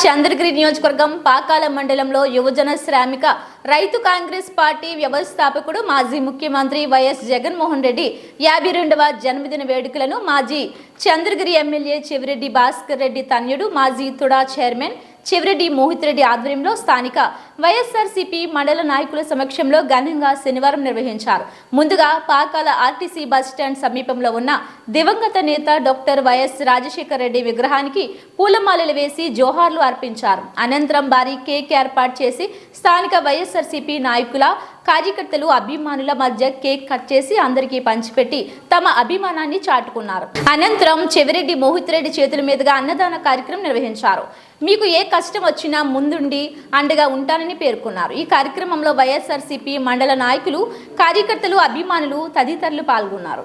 చంద్రగిరి నియోజకవర్గం పాకాల మండలంలో యువజన శ్రామిక రైతు కాంగ్రెస్ పార్టీ వ్యవస్థాపకుడు మాజీ ముఖ్యమంత్రి వైఎస్ జగన్మోహన్ రెడ్డి 52వ జన్మదిన వేడుకలను మాజీ చంద్రగిరి ఎమ్మెల్యే చెవిరెడ్డి భాస్కర్ రెడ్డి తన్యుడు మాజీ తుడా చైర్మన్ చెవిరెడ్డి మోహిత్ రెడ్డి ఆధ్వర్యంలో స్థానిక వైఎస్ఆర్సీపీ మండల నాయకుల సమక్షంలో ఘనంగా శనివారం నిర్వహించారు. ముందుగా పాకాల ఆర్టీసీ బస్టాండ్ సమీపంలో ఉన్న దివంగత నేత డాక్టర్ వైఎస్ రాజశేఖర్ రెడ్డి విగ్రహానికి పూలమాలలు వేసి జోహార్లు అర్పించారు. అనంతరం భారీ కేక్ ఏర్పాటు చేసి స్థానిక వైఎస్ఆర్సీపీ నాయకుల కార్యకర్తలు అభిమానుల మధ్య కేక్ కట్ చేసి అందరికీ పంచిపెట్టి తమ అభిమానాన్ని చాటుకున్నారు. అనంతరం చెవిరెడ్డి మోహిత్ రెడ్డి చేతుల మీదుగా అన్నదాన కార్యక్రమం నిర్వహించారు. మీకు ఏ కష్టం వచ్చినా ముందుండి అండగా ఉంటానని పేర్కొన్నారు. ఈ కార్యక్రమంలో వైఎస్ఆర్సీపీ మండల నాయకులు, కార్యకర్తలు, అభిమానులు తదితరులు పాల్గొన్నారు.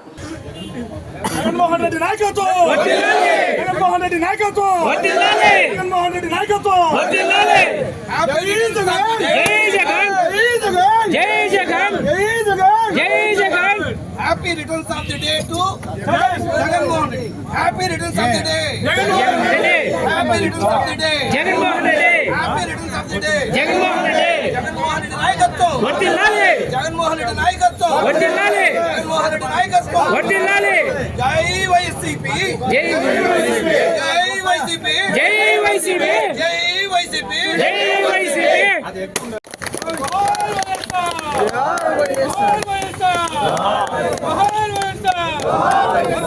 జగన్మోహన్ రెడ్డి నాయకత్వం వర్ధిల్లాలి, జగన్మోహన్ రెడ్డి నాయకత్వం వర్ధిల్లాలి, జగన్మోహన్ రెడ్డి నాయకత్వం వర్ధిల్లాలి. జై జగన్, జై జగన్, జై జగన్, జై జగన్, జై Jagan. Happy returns of the day to Jaganmohan Reddy. Happy returns of the day Jaganmohan Reddy. Happy returns of the day Jaganmohan Reddy. Happy returns of the day Jaganmohan Reddy. Jaganmohan Reddy నాయకత్వం వర్ధిల్లాలి, జగన్మోహన్ రెడ్డి నాయకత్వం వర్ధిల్లాలి, జగన్మోహన్ రెడ్డి నాయకత్వం వర్ధిల్లాలి. జై వైసీపీ, జై వైసీపీ, జై వైసీపీ, జై వైసీపీ, జై వైసీపీ, జై వైసీపీ.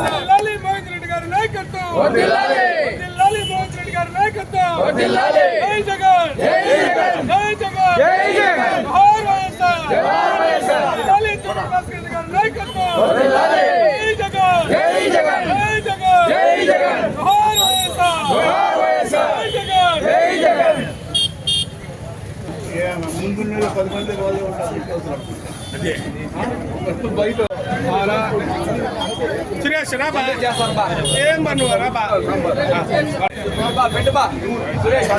వర్ధిల్లాలి మోహిత్ రెడ్డి గారి నాయకత్వం వర్ధిల్లాలి, వర్ధిల్లాలి మోహిత్ రెడ్డి గారి నాయకత్వం వర్ధిల్లాలి. జై జగన్, జై జగన్, జై జగన్, జై జగన్. జోహార్ వైఎస్ఆర్, జోహార్ వైఎస్ఆర్. వర్ధిల్లాలి చెవిరెడ్డి భాస్కర్ రెడ్డి గారి నాయకత్వం వర్ధిల్లాలి. జై జగన్, జై జగన్, జై జగన్, జై జగన్. జోహార్ వైఎస్ఆర్, జోహార్ వైఎస్ఆర్. జై జగన్, జై జగన్. ముందు 10 మంది రోజు ఉంటారు బయట సురేష్ రాబా ఏం పన్ను రాబా పెట్టబా సురేష్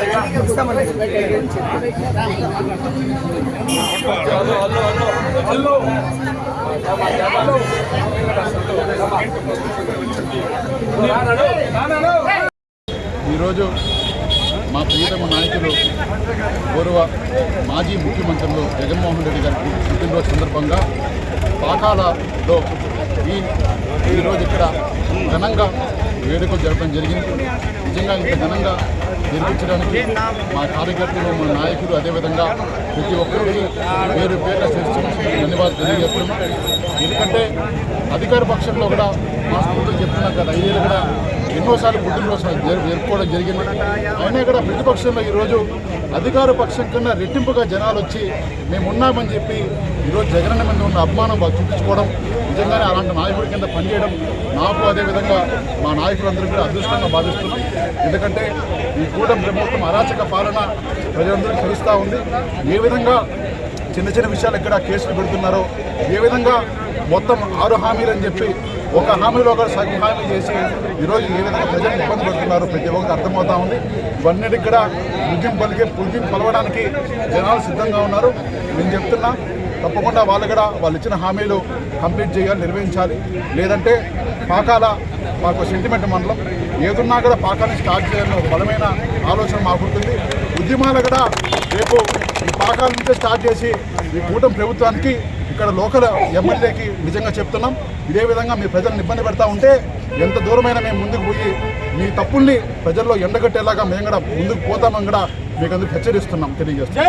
ఈరోజు మా ప్రియతమ నాయకులు పూర్వ మాజీ ముఖ్యమంత్రులు జగన్మోహన్ రెడ్డి గారి పుట్టినరోజు సందర్భంగా పాకాలలో ఈరోజు ఇక్కడ ఘనంగా వేడుకలు జరపడం జరిగింది. నిజంగా ఇంత ఘనంగా నిర్వహించడానికి మా కార్యకర్తలు, మా నాయకులు, అదేవిధంగా ప్రతి ఒక్కరికి పేరు పేర్ల ధన్యవాదాలు తెలియజేస్తున్నాం. ఎందుకంటే అధికార పక్షంలో కూడా మా స్కూల్లో చెప్తున్నాం కదా, 5 ఏళ్ళు కూడా ఎన్నోసార్లు పుట్టినరోజు జరుపుకోవడం జరిగింది. అయినా కూడా ప్రతిపక్షంలో ఈరోజు అధికార పక్షం కన్నా రెట్టింపుగా జనాలు వచ్చి మేము ఉన్నామని చెప్పి ఈరోజు జగనన్న మీద ఉన్న అభిమానం వాళ్ళు చూపించుకోవడం, నిజంగానే అలాంటి నాయకుడి కింద పనిచేయడం నాకు అదేవిధంగా మా నాయకులందరూ కూడా అదృష్టంగా భావిస్తున్నాం. ఎందుకంటే ఈ కూటమి ప్రభుత్వం అరాచక పాలన ప్రజలందరూ తెలుస్తూ ఉంది. ఏ విధంగా చిన్న చిన్న విషయాలు ఎక్కడ కేసులు పెడుతున్నారో, ఏ విధంగా మొత్తం 6 హామీలు అని చెప్పి ఒక హామీలో ఒక సగం హామీ చేసి ఈరోజు ఏ విధంగా ప్రజలు ఇబ్బంది పడుతున్నారో ప్రతి ఒక్కరికి అర్థమవుతా ఉంది. ఇవన్నిటికి కూడా పులికింపు పలవడానికి జనాలు సిద్ధంగా ఉన్నారు. నేను చెప్తున్నా, తప్పకుండా వాళ్ళు కూడా వాళ్ళు ఇచ్చిన హామీలు కంప్లీట్ చేయాలి, నిర్వహించాలి. లేదంటే పాకాల మాకు సెంటిమెంట్ మండలం, ఏదున్నా కూడా పాకాలని స్టార్ట్ చేయాలని ఒక బలమైన ఆలోచన మాకుంటుంది. ఉద్యమాలు కూడా రేపు ఈ పాకాల నుంచే స్టార్ట్ చేసి ఈ కూటమి ప్రభుత్వానికి, ఇక్కడ లోకల్ ఎమ్మెల్యేకి నిజంగా చెప్తున్నాం, ఇదే విధంగా మీ ప్రజలను ఇబ్బంది పెడతా ఉంటే ఎంత దూరమైనా మేము ముందుకు పోయి మీ తప్పుల్ని ప్రజల్లో ఎండగట్టేలాగా మేము కూడా ముందుకు పోతామని కూడా మీకు అందుకు హెచ్చరిస్తున్నాం, తెలియజేస్తున్నాం.